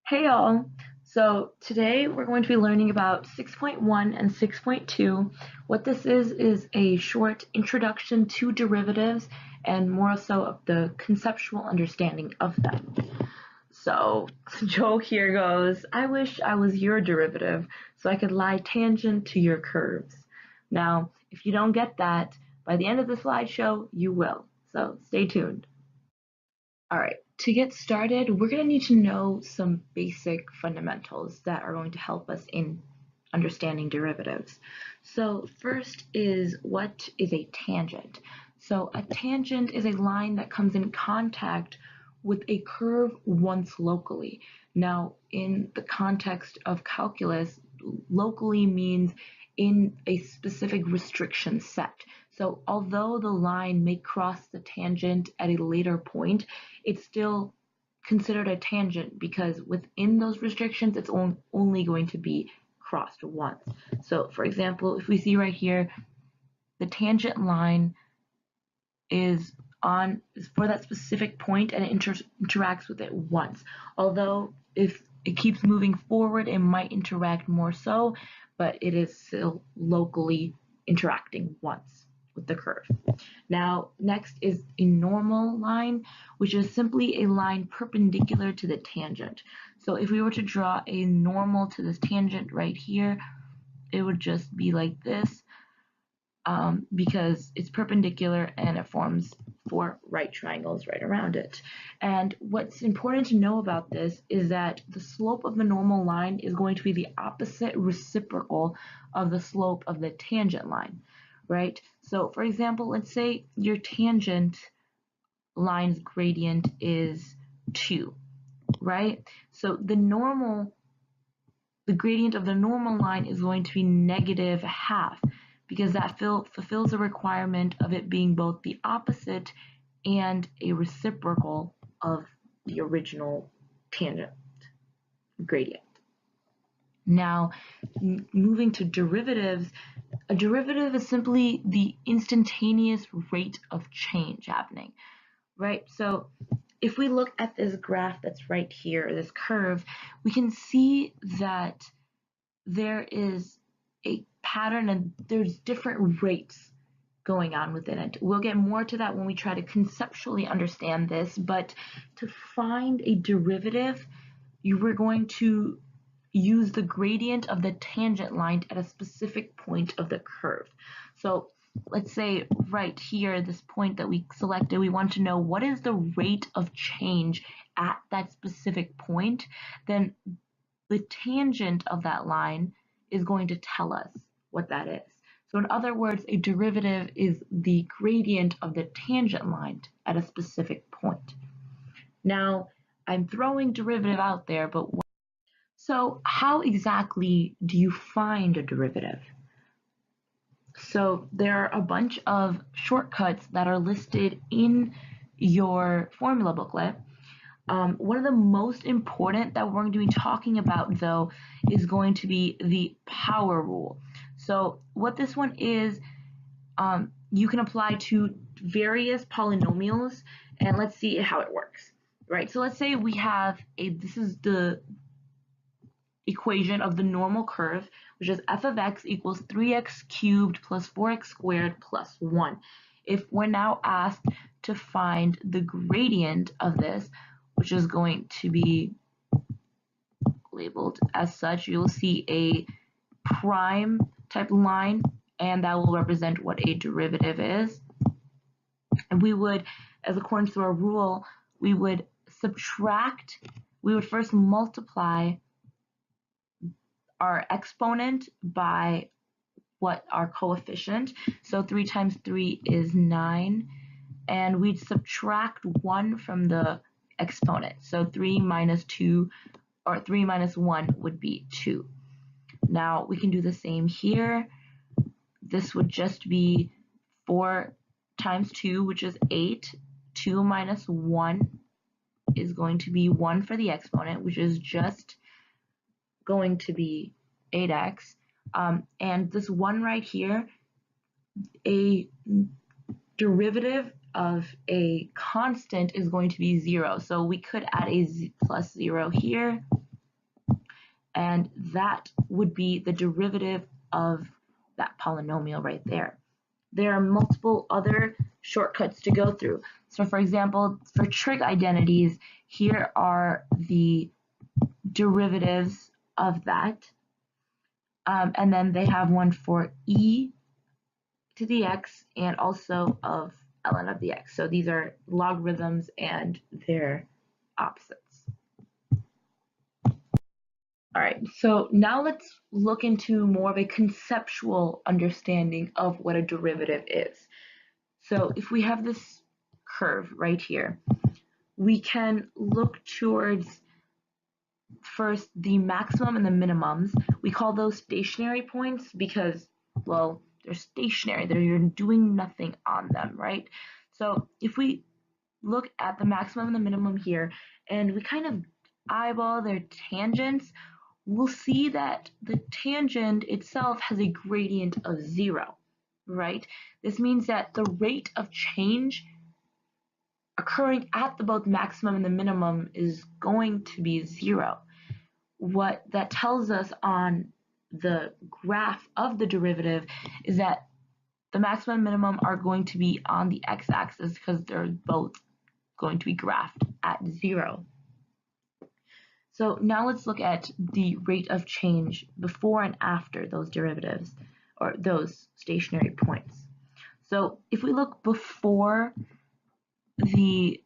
Hey y'all! So today we're going to be learning about 6.1 and 6.2. What this is a short introduction to derivatives and more so of the conceptual understanding of them. So Joe here goes, I wish I was your derivative so I could lie tangent to your curves. Now, if you don't get that, by the end of the slideshow, you will. So stay tuned. All right, to get started, we're going to need to know some basic fundamentals that are going to help us in understanding derivatives. So first is, what is a tangent? So a tangent is a line that comes in contact with a curve once locally. Now, in the context of calculus, locally means in a specific restriction set. So although the line may cross the tangent at a later point, it's still considered a tangent because within those restrictions, it's only going to be crossed once. So for example, if we see right here, the tangent line is for that specific point and it interacts with it once. Although if it keeps moving forward, it might interact more so, but it is still locally interacting once with the curve. Now, next is a normal line, which is simply a line perpendicular to the tangent. So if we were to draw a normal to this tangent right here, it would just be like this, because it's perpendicular and it forms four right triangles right around it. And what's important to know about this is that the slope of the normal line is going to be the opposite reciprocal of the slope of the tangent line, right? So for example, let's say your tangent line's gradient is 2, right? So the gradient of the normal line is going to be negative half, because that fulfills the requirement of it being both the opposite and a reciprocal of the original tangent gradient. Now, moving to derivatives, a derivative is simply the instantaneous rate of change happening, right? So if we look at this graph that's right here, this curve, we can see that there is a pattern and there's different rates going on within it. We'll get more to that when we try to conceptually understand this, but to find a derivative, you were going to use the gradient of the tangent line at a specific point of the curve. So let's say right here, this point that we selected, we want to know what is the rate of change at that specific point. Then the tangent of that line is going to tell us what that is. So in other words, a derivative is the gradient of the tangent line at a specific point. Now, I'm throwing derivative out there, but so how exactly do you find a derivative? So there are a bunch of shortcuts that are listed in your formula booklet. One of the most important that we're going to be talking about, though, is going to be the power rule. So what this one is, you can apply to various polynomials, and let's see how it works. Right, so let's say we have this is the equation of the normal curve, which is f of x equals 3x cubed plus 4x squared plus 1. If we're now asked to find the gradient of this, which is going to be labeled as such, you'll see a prime type line, and that will represent what a derivative is. And we would, as according to our rule, we would first multiply our exponent by what our coefficient. So 3 times 3 is 9, and we'd subtract 1 from the exponent. So 3 minus 2, or 3 minus 1 would be 2. Now we can do the same here. This would just be 4 times 2, which is 8. 2 minus 1 is going to be 1 for the exponent, which is just going to be 8x. And this 1 right here, a derivative of a constant is going to be 0. So we could add a plus 0 here, and that would be the derivative of that polynomial right there. There are multiple other shortcuts to go through. So for example, for trig identities, here are the derivatives of that. And then they have one for e to the x and also of ln of the x. So these are logarithms and their opposites. All right, so now let's look into more of a conceptual understanding of what a derivative is. So if we have this curve right here, we can look towards first the maximum and the minimums. We call those stationary points because, well, they're stationary, you're doing nothing on them, right? So if we look at the maximum and the minimum here, and we kind of eyeball their tangents, we'll see that the tangent itself has a gradient of 0, right? This means that the rate of change occurring at the both maximum and the minimum is going to be 0. What that tells us on the graph of the derivative is that the maximum and minimum are going to be on the x-axis because they're both going to be graphed at 0. So now let's look at the rate of change before and after those derivatives, or those stationary points. So if we look before the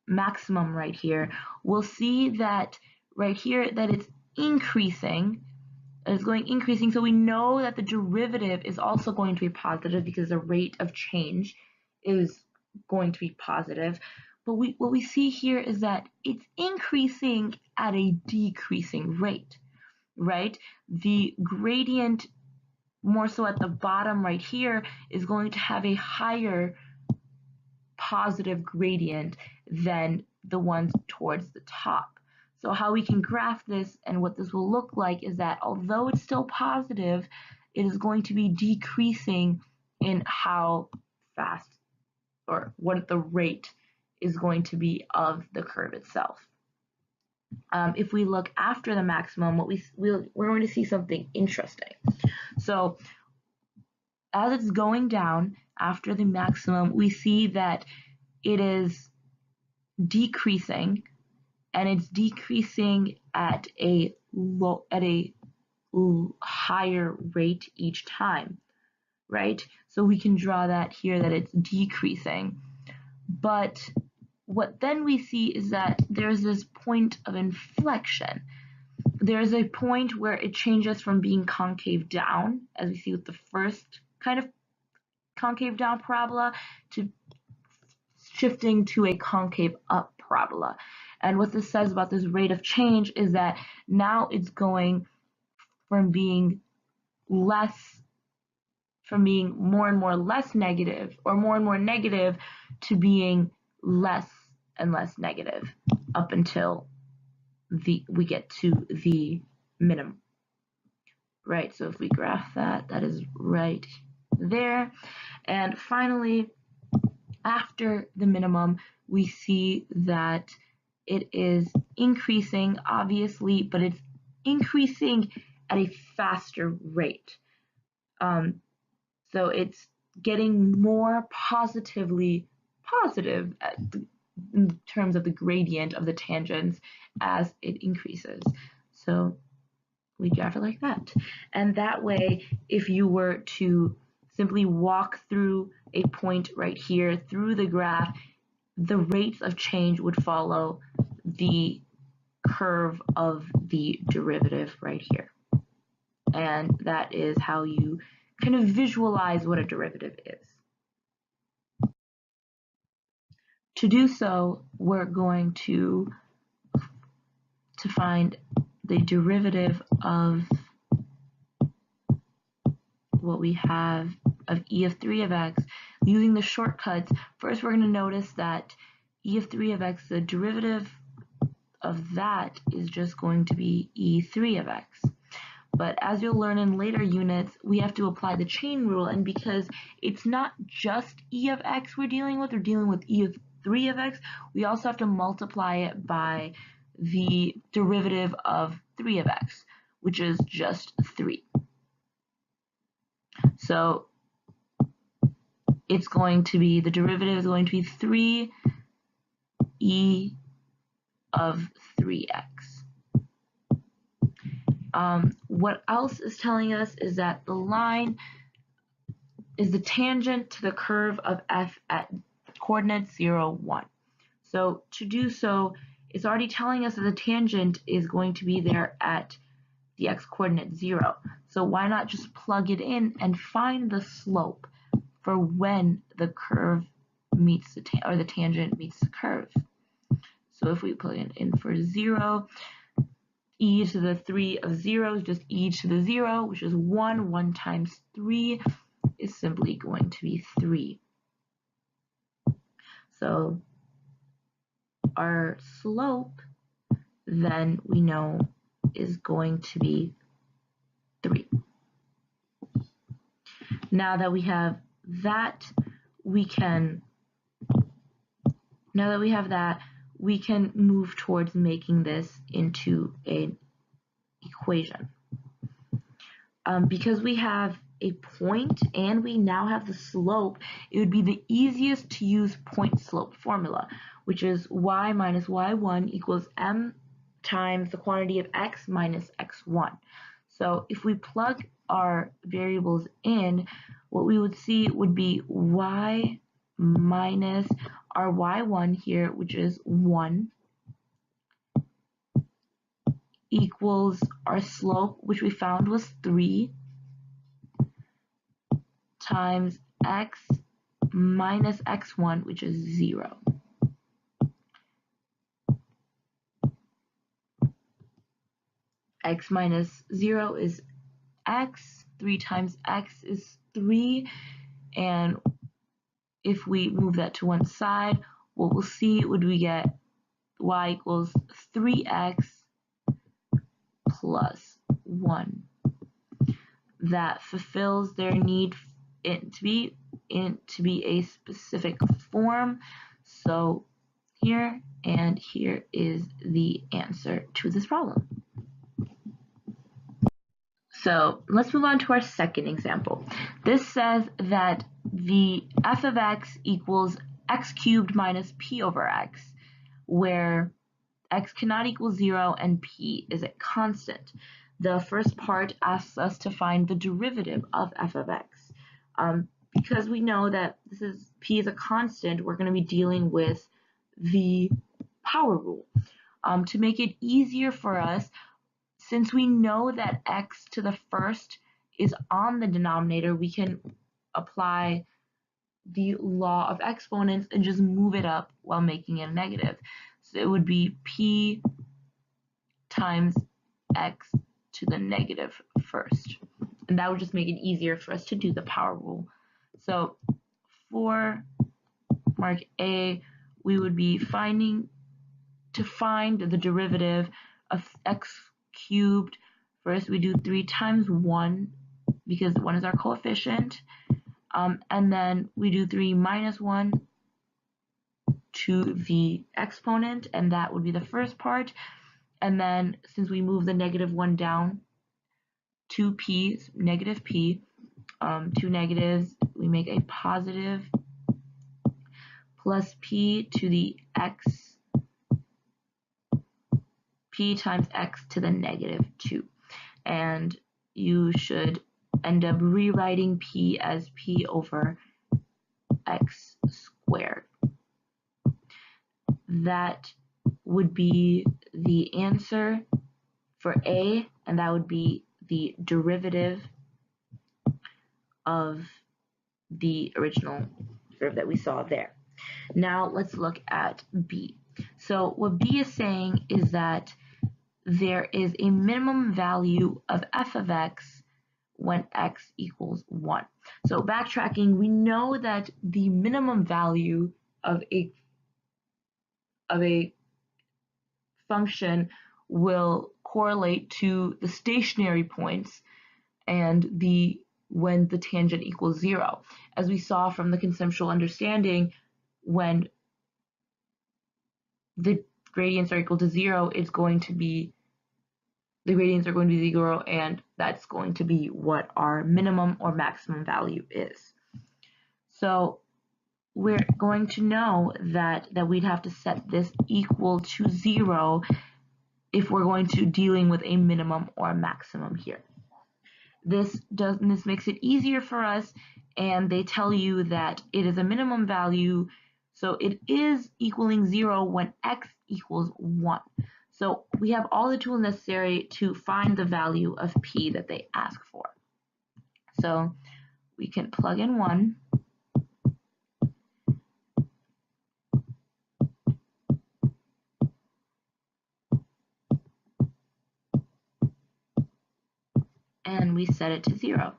maximum right here, we'll see that right here that it's increasing. It's going increasing, so we know that the derivative is also going to be positive because the rate of change is going to be positive. But what we see here is that it's increasing at a decreasing rate, right? The gradient, more so at the bottom right here, is going to have a higher positive gradient than the ones towards the top. So how we can graph this and what this will look like is that although it's still positive, it is going to be decreasing in how fast or what the rate is going to be of the curve itself. If we look after the maximum, we're going to see something interesting. So as it's going down after the maximum, we see that it is decreasing, and it's decreasing at a higher rate each time, right? So we can draw that here that it's decreasing. But what then we see is that there's this point of inflection. There's a point where it changes from being concave down, as we see with the first kind of concave down parabola, to shifting to a concave up parabola. And what this says about this rate of change is that now it's going from being more and more less negative, or more and more negative, to being less and less negative up until we get to the minimum, right? So if we graph that, that is right there. And finally, after the minimum, we see that it is increasing, obviously, but it's increasing at a faster rate. So it's getting more positively positive in terms of the gradient of the tangents as it increases. So we graph it like that. And that way, if you were to simply walk through a point right here through the graph, the rates of change would follow the curve of the derivative right here. And that is how you kind of visualize what a derivative is. To do so, we're going to find the derivative of what we have of e of 3 of x using the shortcuts. First, we're going to notice that e of 3 of x, the derivative of that is just going to be e3 of x. But as you'll learn in later units, we have to apply the chain rule, and because it's not just e of x we're dealing with e of 3 of x, we also have to multiply it by the derivative of 3 of x, which is just 3. So it's going to be, the derivative is going to be 3e of 3x. What else is telling us is that the line is the tangent to the curve of f at coordinates 0, 1. So to do so, it's already telling us that the tangent is going to be there at the x coordinate 0. So why not just plug it in and find the slope for when the curve meets the tangent meets the curve. So if we plug it in for 0, e to the 3 of 0 is just e to the 0, which is 1. 1 times 3 is simply going to be 3. So our slope, then we know, is going to be 3. Now that we have that, we can move towards making this into an equation. Because we have a point and we now have the slope, it would be the easiest to use point slope formula, which is y minus y1 equals m times the quantity of x minus x1. So if we plug our variables in, what we would see would be y minus our y1 here, which is 1, equals our slope, which we found was 3, times x minus x1, which is 0. X minus 0 is x, 3 times x is 3, and if we move that to one side, what we'll see would we get y equals 3x plus 1. That fulfills their need to be a specific form. So here and here is the answer to this problem. So let's move on to our second example. This says that the f of x equals x cubed minus p over x, where x cannot equal 0 and p is a constant. The first part asks us to find the derivative of f of x. Because we know that p is a constant, we're going to be dealing with the power rule. To make it easier for us, since we know that x to the first is on the denominator, we can apply the law of exponents and just move it up while making it a negative. So it would be p times x to the negative first. And that would just make it easier for us to do the power rule. So for mark A, we would be to find the derivative of x cubed. First, we do 3 times 1, because 1 is our coefficient. And then we do 3 minus 1 to the exponent, and that would be the first part. And then, since we move the negative 1 down, 2p, negative p, 2 negatives, we make a positive, plus p to the x, p times x to the negative 2. And you should end up rewriting p as p over x squared. That would be the answer for A, and that would be the derivative of the original curve that we saw there. Now let's look at B. So what B is saying is that there is a minimum value of f of x when x equals 1. So backtracking, we know that the minimum value of a function will correlate to the stationary points and when the tangent equals 0. As we saw from the conceptual understanding, when the gradients are equal to 0, it's going to be the gradients are going to be 0, and that's going to be what our minimum or maximum value is. So we're going to know that we'd have to set this equal to 0 if we're going to dealing with a minimum or a maximum here. This makes it easier for us, and they tell you that it is a minimum value, so it is equaling 0 when x equals 1. So we have all the tools necessary to find the value of p that they ask for. So we can plug in 1. And we set it to 0.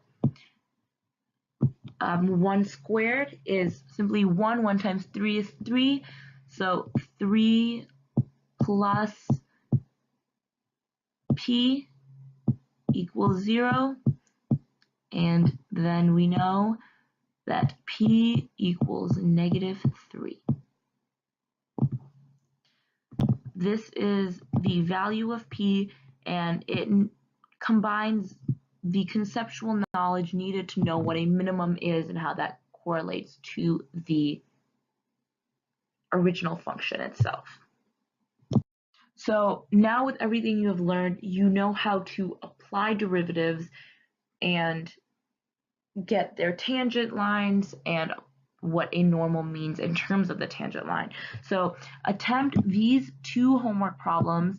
1 squared is simply 1. 1 times 3 is 3. So 3 plus p equals 0. And then we know that p equals -3. This is the value of p, and it combines the conceptual knowledge needed to know what a minimum is and how that correlates to the original function itself. So now with everything you have learned, you know how to apply derivatives and get their tangent lines and what a normal means in terms of the tangent line. So attempt these 2 homework problems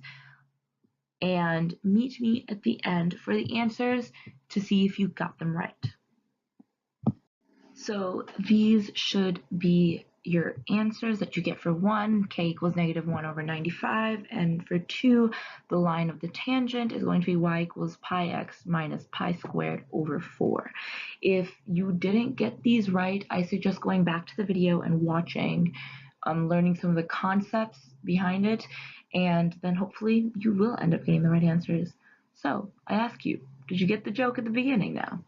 and meet me at the end for the answers to see if you got them right. So these should be your answers that you get for 1, k equals -1/95, and for 2, the line of the tangent is going to be y equals pi x minus pi squared over 4. If you didn't get these right, I suggest going back to the video and watching, learning some of the concepts behind it, and then hopefully you will end up getting the right answers. So I ask you, did you get the joke at the beginning now?